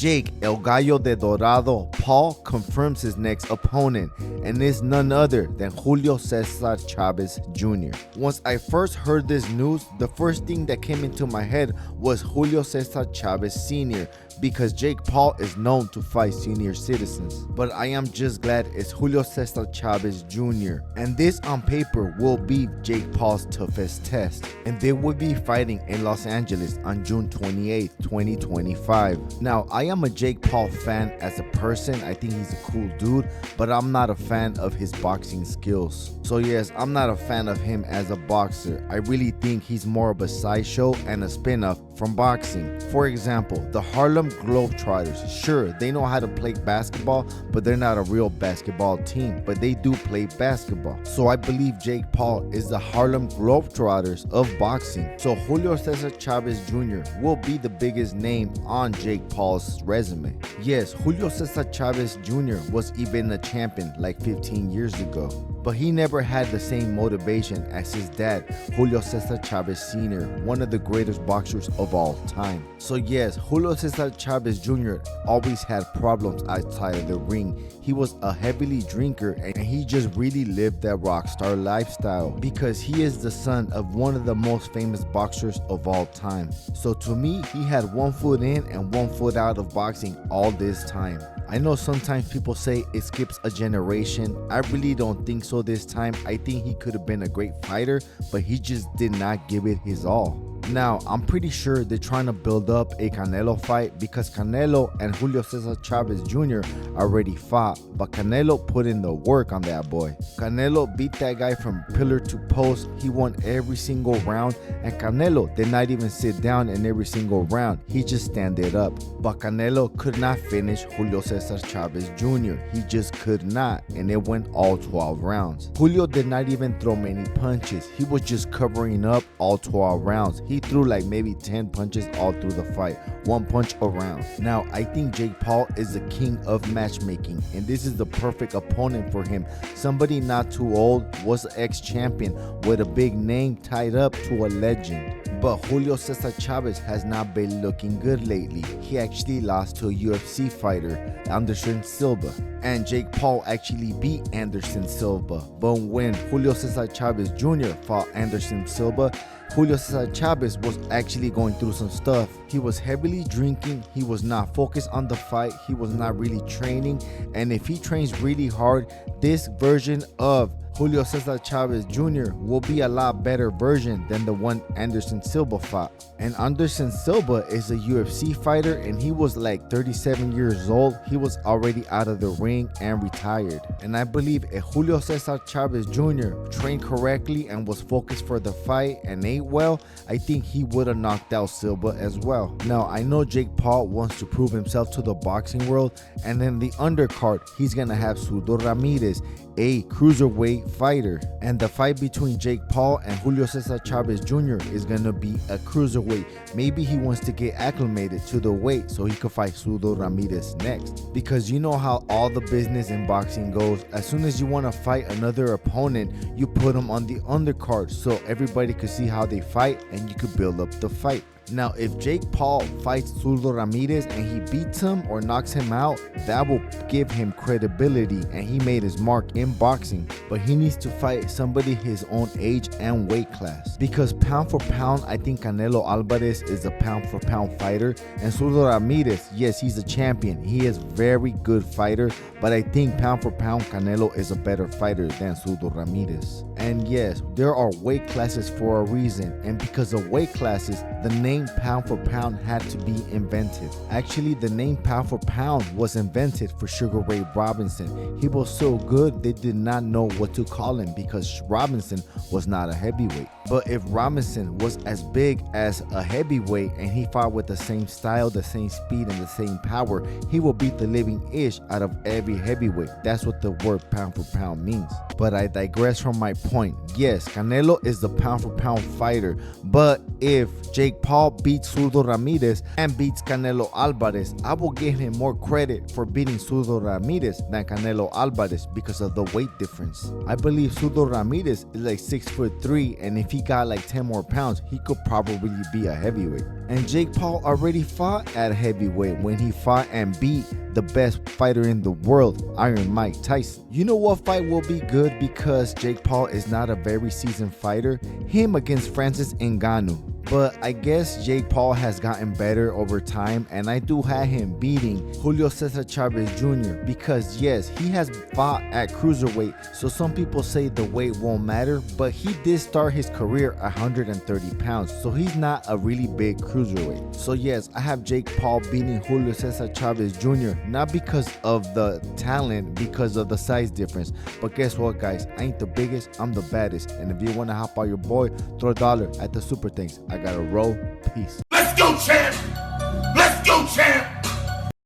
Jake El Gallo de Dorado Paul confirms his next opponent, and is none other than Julio Cesar Chavez Jr. Once I first heard this news, the first thing that came into my head was Julio Cesar Chavez Sr., because Jake Paul is known to fight senior citizens. But I am just glad it's Julio Cesar Chavez Jr. And this on paper will be Jake Paul's toughest test. And they will be fighting in Los Angeles on June 28, 2025. Now, I am a Jake Paul fan as a person. I think he's a cool dude, but I'm not a fan of his boxing skills. So yes, I'm not a fan of him as a boxer. I really think he's more of a sideshow and a spin-off from boxing. For example, the Harlem Globetrotters, sure, they know how to play basketball, but they're not a real basketball team, but they do play basketball. So I believe Jake Paul is the Harlem Globetrotters of boxing. So Julio Cesar Chavez Jr. will be the biggest name on Jake Paul's resume. Yes, Julio Cesar Chavez Jr. was even a champion like 15 years ago, but he never had the same motivation as his dad, Julio Cesar Chavez Sr., one of the greatest boxers of all time. So yes, Julio Cesar Chavez Jr. always had problems outside of the ring. He was a heavily drinker, and he just really lived that rock star lifestyle because he is the son of one of the most famous boxers of all time. So to me, he had one foot in and one foot out of boxing all this time. I know sometimes people say it skips a generation. I really don't think so this time. I think he could have been a great fighter, but he just did not give it his all. Now, I'm pretty sure they're trying to build up a Canelo fight because Canelo and Julio Cesar Chavez Jr. already fought, but Canelo put in the work on that boy. Canelo beat that guy from pillar to post. He won every single round, and Canelo did not even sit down in every single round. He just standed up. But Canelo could not finish Julio Cesar Chavez Jr. He just could not, and it went all 12 rounds. Julio did not even throw many punches. He was just covering up all 12 rounds. He threw like maybe 10 punches all through the fight, one punch a round. Now, I think Jake Paul is the king of matchmaking, and this is the perfect opponent for him. Somebody not too old, was an ex-champion with a big name tied up to a legend. But Julio Cesar Chavez has not been looking good lately. He actually lost to a UFC fighter, Anderson Silva. And Jake Paul actually beat Anderson Silva. But when Julio Cesar Chavez Jr. fought Anderson Silva, Julio Cesar Chavez was actually going through some stuff. He was heavily drinking, he was not focused on the fight, he was not really training, and if he trains really hard, this version of Julio Cesar Chavez Jr. will be a lot better version than the one Anderson Silva fought. And Anderson Silva is a UFC fighter, and he was like 37 years old. He was already out of the ring and retired. And I believe if Julio Cesar Chavez Jr. trained correctly and was focused for the fight and ate well, I think he would have knocked out Silva as well. Now, I know Jake Paul wants to prove himself to the boxing world, and in the undercard, he's gonna have Zurdo Ramirez, a cruiserweight fighter. And the fight between Jake Paul and Julio Cesar Chavez Jr. is gonna be a cruiserweight. Maybe he wants to get acclimated to the weight so he could fight Zurdo Ramirez next. Because you know how all the business in boxing goes. As soon as you want to fight another opponent, you put them on the undercard so everybody could see how they fight and you could build up the fight. Now, if Jake Paul fights Zurdo Ramirez and he beats him or knocks him out, that will give him credibility and he made his mark in boxing. But he needs to fight somebody his own age and weight class. Because pound for pound, I think Canelo Alvarez is a pound for pound fighter. And Zurdo Ramirez, yes, he's a champion. He is a very good fighter. But I think pound for pound, Canelo is a better fighter than Zurdo Ramirez. And yes, there are weight classes for a reason. And because of weight classes, the name pound for pound had to be invented. Actually, the name pound for pound was invented for Sugar Ray Robinson. He was so good they did not know what to call him because Robinson was not a heavyweight. But if Robinson was as big as a heavyweight and he fought with the same style, the same speed, and the same power, he will beat the living ish out of every heavyweight. That's what the word pound for pound means. But I digress from my point. Yes, Canelo is the pound for pound fighter, but if Jake Paul Paul beats Zurdo Ramirez and beats Canelo Alvarez, I will give him more credit for beating Zurdo Ramirez than Canelo Alvarez because of the weight difference. I believe Zurdo Ramirez is like 6'3", and if he got like 10 more pounds, he could probably be a heavyweight. And Jake Paul already fought at heavyweight when he fought and beat the best fighter in the world, Iron Mike Tyson. You know what fight will be good because Jake Paul is not a very seasoned fighter? Him against Francis Ngannou. But I guess Jake Paul has gotten better over time, and I do have him beating Julio Cesar Chavez Jr. because yes, he has fought at cruiserweight, so some people say the weight won't matter, but he did start his career at 130 pounds, so he's not a really big cruiserweight. So yes, I have Jake Paul beating Julio Cesar Chavez Jr. not because of the talent, because of the size difference. But guess what, guys? I ain't the biggest, I'm the baddest. And if you want to hop out your boy, throw $1 at the super thanks. I gotta roll. Peace. Let's go, champ! Let's go, champ!